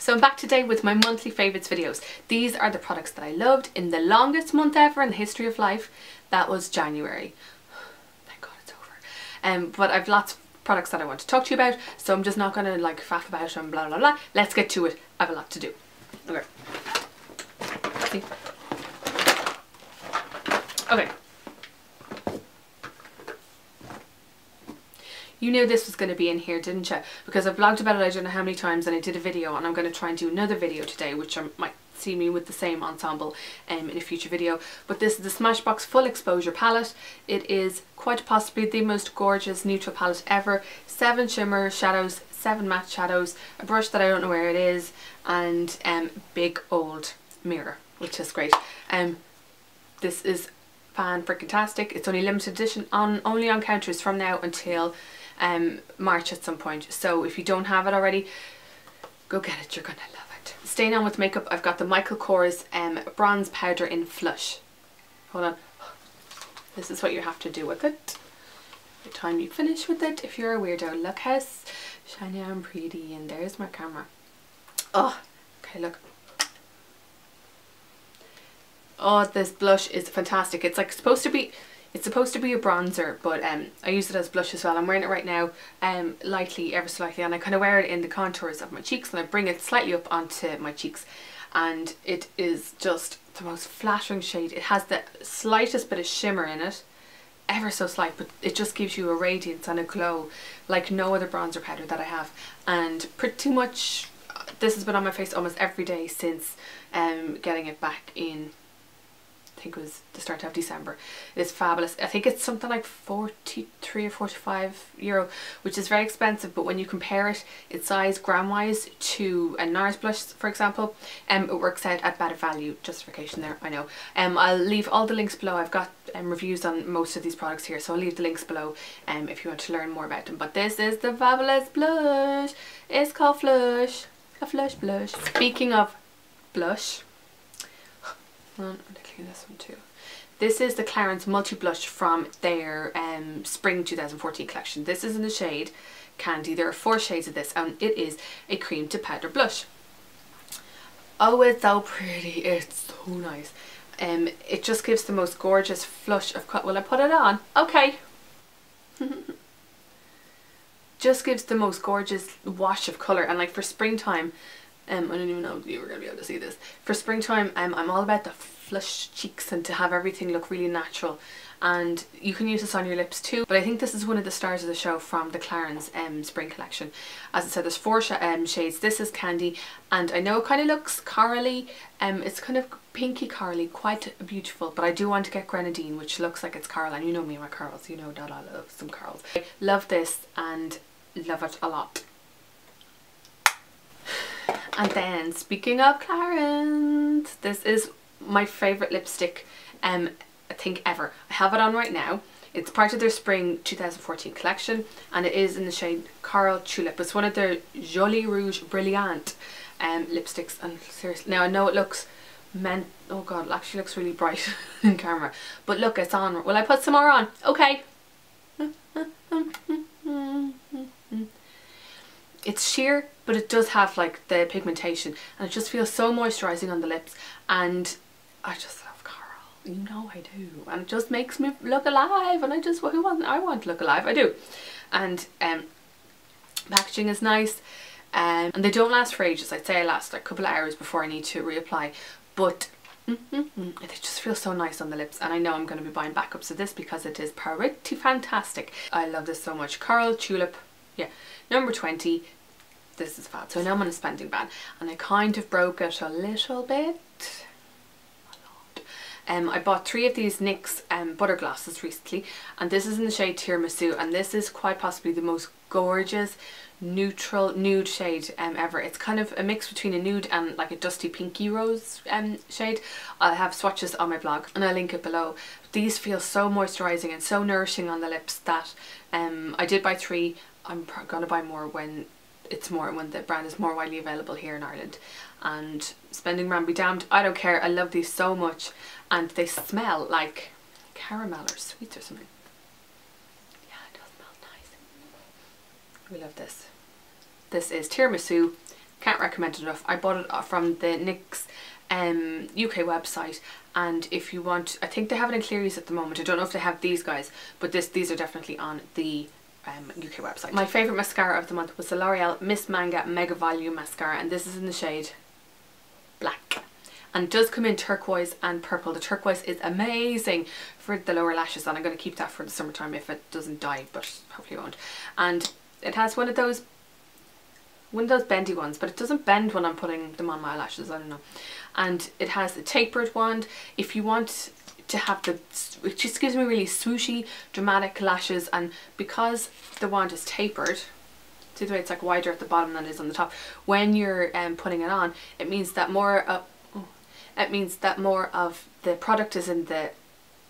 So I'm back today with my monthly favourites videos. These are the products that I loved in the longest month ever in the history of life. That was January. Thank God it's over. But I've lots of products that I want to talk to you about, so I'm just not going to like faff about and blah blah blah. Let's get to it. I have a lot to do. Okay. See? Okay. You knew this was going to be in here, didn't you? Because I've vlogged about it I don't know how many times, and I did a video, and I'm going to try and do another video today, which might see me with the same ensemble in a future video. But this is the Smashbox Full Exposure Palette. It is quite possibly the most gorgeous neutral palette ever. 7 shimmer shadows, 7 matte shadows, a brush that I don't know where it is, and big old mirror, which is great. This is fan-freaking-tastic. It's only limited edition, only on counters from now until March at some point. So if you don't have it already, go get it. You're gonna love it. Staying on with makeup, I've got the Michael Kors bronze powder in Flush. Hold on. This is what you have to do with it. By the time you finish with it, if you're a weirdo, look how shiny and pretty. And there's my camera. Oh, okay, look. Oh, this blush is fantastic. It's like supposed to be a bronzer, but I use it as blush as well. I'm wearing it right now, lightly, ever so lightly, and I kind of wear it in the contours of my cheeks, and I bring it slightly up onto my cheeks, and it is just the most flattering shade. It has the slightest bit of shimmer in it, ever so slight, but it just gives you a radiance and a glow like no other bronzer powder that I have. And pretty much this has been on my face almost every day since getting it back in, I think it was the start of December. It's fabulous. I think it's something like 43 or 45 euro, which is very expensive, but when you compare it its size gram wise to a NARS blush, for example, it works out at better value. Justification there, I know. I'll leave all the links below. I've got reviews on most of these products here, so I'll leave the links below if you want to learn more about them. But this is the fabulous blush. It's called Flush. A Flush blush. Speaking of blush, I'm going to clean this one too. This is the Clarins Multi Blush from their Spring 2014 collection. This is in the shade Candy. There are 4 shades of this, and it is a cream to powder blush. Oh, it's so pretty. It's so nice. It just gives the most gorgeous flush of color. Will I put it on? Okay. Just gives the most gorgeous wash of colour, and like for springtime, I don't even know if you were going to be able to see this. For springtime, I'm all about the flush cheeks and to have everything look really natural. And you can use this on your lips too. But I think this is one of the stars of the show from the Clarins spring collection. As I said, there's 4 shades. This is Candy, and I know it kind of looks corally. It's kind of pinky corally, quite beautiful. But I do want to get Grenadine, which looks like it's coral. And you know me and my corals. You know that I love some corals. I love this and love it a lot. And then, speaking of Clarins, this is my favourite lipstick I think ever. I have it on right now. It's part of their Spring 2014 collection, and it is in the shade Coral Tulip. It's one of their Joli Rouge Brillaint lipsticks, and seriously, now I know it looks oh god, it actually looks really bright in camera, but look, it's on. Will I put some more on? Okay. It's sheer, but it does have like the pigmentation, and it just feels so moisturising on the lips, and I just love coral. You know I do, and it just makes me look alive, and I want to look alive. I do. And packaging is nice, and they don't last for ages. I'd say I last like a couple of hours before I need to reapply, but they just feel so nice on the lips, and I know I'm going to be buying backups of this because it is pretty fantastic. I love this so much. Coral Tulip, yeah, number 20. This is fab. So now I'm on a spending ban, and I kind of broke it a little bit. I bought 3 of these NYX butter glosses recently, and this is in the shade Tiramisu, and this is quite possibly the most gorgeous neutral nude shade ever. It's kind of a mix between a nude and like a dusty pinky rose shade. I'll have swatches on my blog and I'll link it below. These feel so moisturising and so nourishing on the lips that I did buy 3. I'm gonna buy more when the brand is more widely available here in Ireland. And spending rand be damned, I don't care. I love these so much, and they smell like caramel or sweets or something. Yeah, it does smell nice. We love this. This is Tiramisu Can't recommend it enough. I bought it from the NYX UK website, and if you want, I think they have it in Clarins at the moment. I don't know if they have these guys, but these are definitely on the UK website. My favourite mascara of the month was the L'Oreal Miss Manga Mega Volume Mascara, and this is in the shade Black. And it does come in turquoise and purple. The turquoise is amazing for the lower lashes, and I'm going to keep that for the summertime if it doesn't die, but hopefully it won't. And it has one of those bendy ones, but it doesn't bend when I'm putting them on my eyelashes, I don't know. And it has a tapered wand if you want to have the, it just gives me really swooshy, dramatic lashes. And because the wand is tapered, see the way it's like wider at the bottom than it is on the top, when you're putting it on, it means that more of the product is in the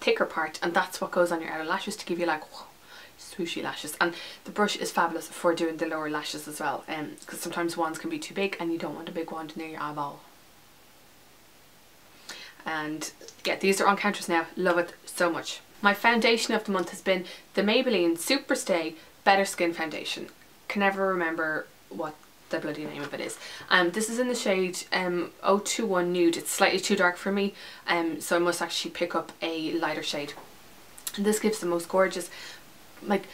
thicker part, and that's what goes on your outer lashes to give you like whoa, swooshy lashes. And the brush is fabulous for doing the lower lashes as well, because sometimes wands can be too big and you don't want a big wand near your eyeball. And yeah, these are on counters now. Love it so much. My foundation of the month has been the Maybelline SuperStay Better Skin Foundation. Can never remember what the bloody name of it is. This is in the shade 021 Nude. It's slightly too dark for me, so I must actually pick up a lighter shade. And this gives the most gorgeous, like,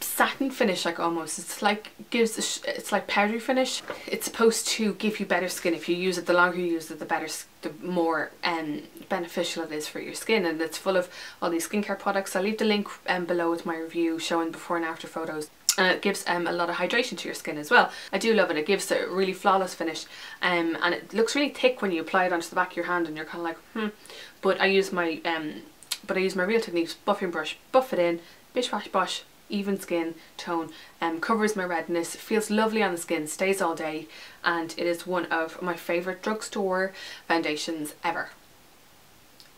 satin finish, like almost. It's like it's like powdery finish. It's supposed to give you better skin. If you use it, the longer you use it, the more beneficial it is for your skin. And it's full of all these skincare products. I'll leave the link below with my review showing before and after photos. And it gives a lot of hydration to your skin as well. I do love it. It gives a really flawless finish, and it looks really thick when you apply it onto the back of your hand, and you're kind of like But I use my Real Techniques buffing brush, buff it in, bish bash bosh, even skin tone, covers my redness, feels lovely on the skin, stays all day, and it is one of my favourite drugstore foundations ever.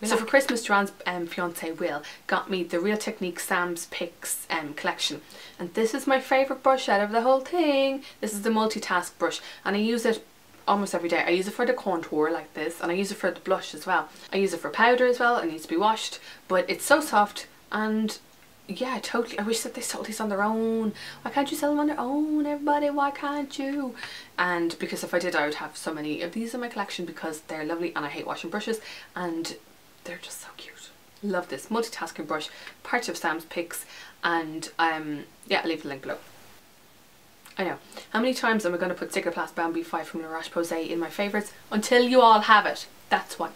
So for Christmas, Joanne's fiance Will got me the Real Techniques Sam's Picks collection, and this is my favourite brush out of the whole thing. This is the Multitask brush, and I use it almost every day. I use it for the contour like this, and I use it for the blush as well. I use it for powder as well. It needs to be washed, but it's so soft. And yeah, totally, I wish that they sold these on their own. Why can't you sell them on their own, everybody? Why can't you? And because if I did, I would have so many of these in my collection, because they're lovely, and I hate washing brushes, and they're just so cute. Love this multitasking brush, part of Sam's Picks, and yeah, I'll leave the link below. I know, how many times am I going to put Cicaplast Baume B5 from Roche-Posay in my favourites until you all have it? That's why.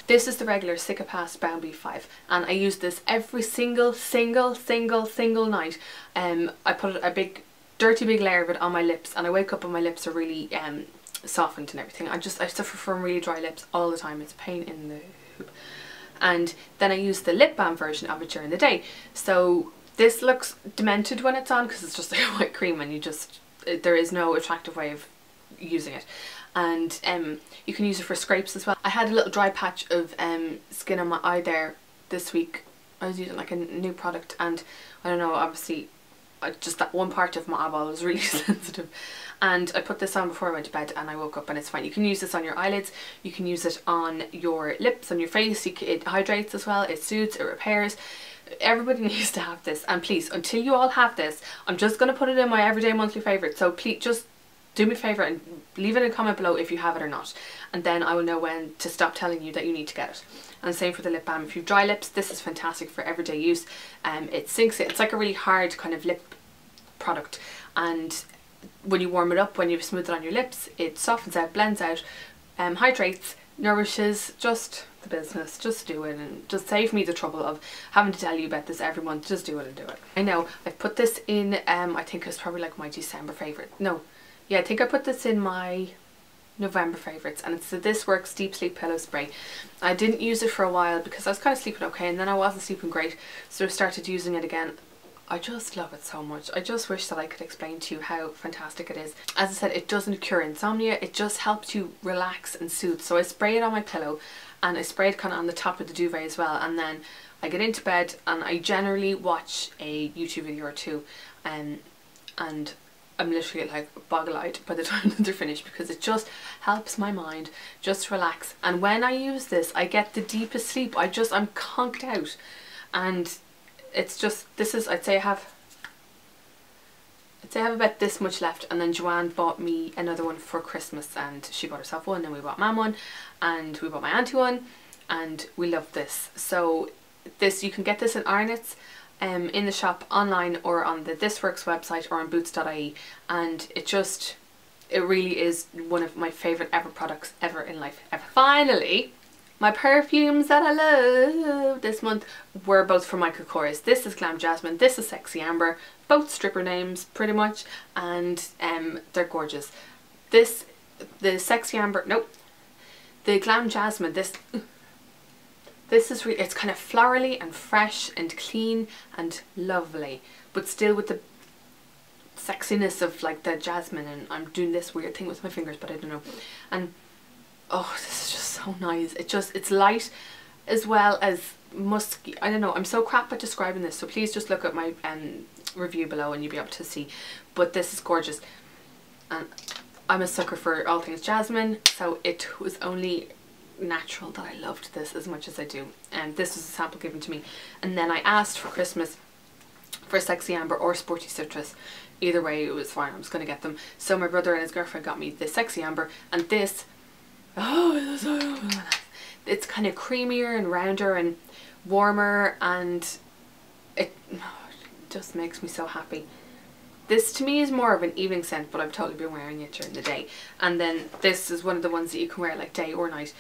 This is the regular Cicaplast Baume B5, and I use this every single night. I put a big dirty big layer of it on my lips, and I wake up and my lips are really softened and everything. I suffer from really dry lips all the time. It's a pain in the hoop. And then I use the lip balm version of it during the day. So this looks demented when it's on, because it's just like a white cream, and you just, there is no attractive way of using it. And you can use it for scrapes as well. I had a little dry patch of skin on my eye there this week. I was using like a new product, and I don't know, obviously just that one part of my eyeball was really sensitive, and I put this on before I went to bed, and I woke up and it's fine. You can use this on your eyelids, you can use it on your lips, on your face. It hydrates as well, it soothes, it repairs. Everybody needs to have this, and please, until you all have this, I'm just going to put it in my everyday monthly favourite. So please just do me a favour and leave it in a comment below if you have it or not, and then I will know when to stop telling you that you need to get it. And same for the lip balm. If you have dry lips, this is fantastic for everyday use. It sinks it. It's like a really hard kind of lip product, and when you warm it up, when you smooth it on your lips, it softens out, blends out, hydrates, nourishes, just the business. Just do it, and just save me the trouble of having to tell you about this every month. Just do it and do it. I know I've put this in I think it's probably like my December favourite. No, yeah, I think I put this in my November favourites, and it's the This Works Deep Sleep Pillow Spray. I didn't use it for a while because I was kind of sleeping okay, and then I wasn't sleeping great, so I started using it again. I just love it so much. I just wish that I could explain to you how fantastic it is. As I said, it doesn't cure insomnia, it just helps you relax and soothe. So I spray it on my pillow, and I spray it kind of on the top of the duvet as well, and then I get into bed and I generally watch a YouTube video or two, and I'm literally like boggle-eyed by the time that they're finished, because it just helps my mind just relax. And when I use this, I get the deepest sleep. I'm conked out, and it's just, this is, I'd say So I have about this much left, and then Joanne bought me another one for Christmas, and she bought herself one, and we bought Mam one, and we bought my auntie one, and we love this. So this, you can get this in Arnott's in the shop, online, or on the This Works website, or on boots.ie, and it really is one of my favourite ever products ever in life ever. Finally, my perfumes that I love this month were both from Michael Kors. This is Glam Jasmine, this is Sexy Amber, both stripper names pretty much, and they're gorgeous. The Sexy Amber, nope, the Glam Jasmine, this is really, it's kind of florally and fresh and clean and lovely, but still with the sexiness of like the jasmine, and I'm doing this weird thing with my fingers, but I don't know. And oh, this is just so nice. It's light as well as musky. I don't know, I'm so crap at describing this, so please just look at my review below and you'll be able to see. But this is gorgeous, and I'm a sucker for all things jasmine, so it was only natural that I loved this as much as I do. And this was a sample given to me, and then I asked for Christmas for Sexy Amber or Sporty Citrus. Either way, it was fine, I was going to get them. So my brother and his girlfriend got me the Sexy Amber, and this, it's kind of creamier and rounder and warmer, and it just makes me so happy. This to me is more of an evening scent, but I've totally been wearing it during the day. And then this is one of the ones that you can wear like day or night.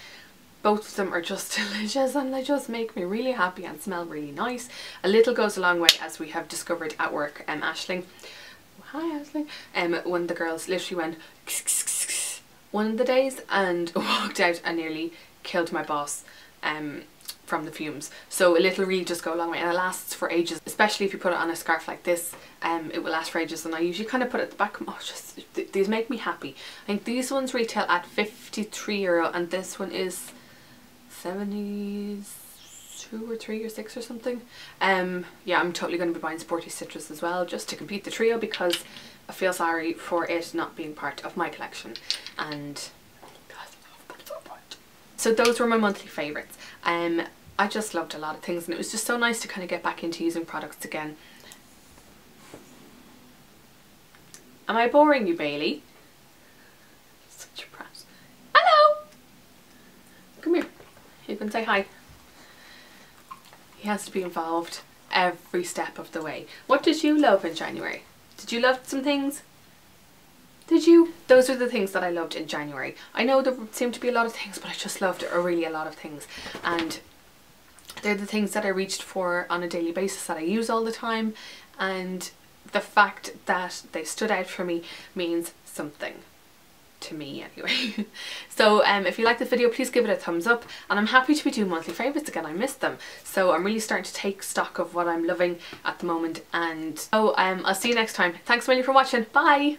Both of them are just delicious, and they just make me really happy and smell really nice. A little goes a long way, as we have discovered at work. Aisling, hi Aisling, one of the girls literally went one of the days and walked out and nearly killed my boss from the fumes. So a little really just go a long way, and it lasts for ages, especially if you put it on a scarf like this. It will last for ages, and I usually kind of put it at the back. Oh, just these make me happy. I think these ones retail at €53, and this one is 72 or 3 or 6 or something. Yeah, I'm totally going to be buying Sporty Citrus as well, just to complete the trio, because I feel sorry for it not being part of my collection. And so those were my monthly favourites. I just loved a lot of things, and it was just so nice to kind of get back into using products again. Am I boring you, Bailey? Such a prat. Hello! Come here. You can say hi. He has to be involved every step of the way. What did you love in January? Did you love some things? Did you? Those are the things that I loved in January. I know there seemed to be a lot of things, but I just loved really a lot of things. And they're the things that I reached for on a daily basis, that I use all the time. And the fact that they stood out for me means something. To me anyway. So if you like this video, please give it a thumbs up, and I'm happy to be doing monthly favourites again. I missed them, so I'm really starting to take stock of what I'm loving at the moment. And so I'll see you next time. Thanks a million for watching. Bye.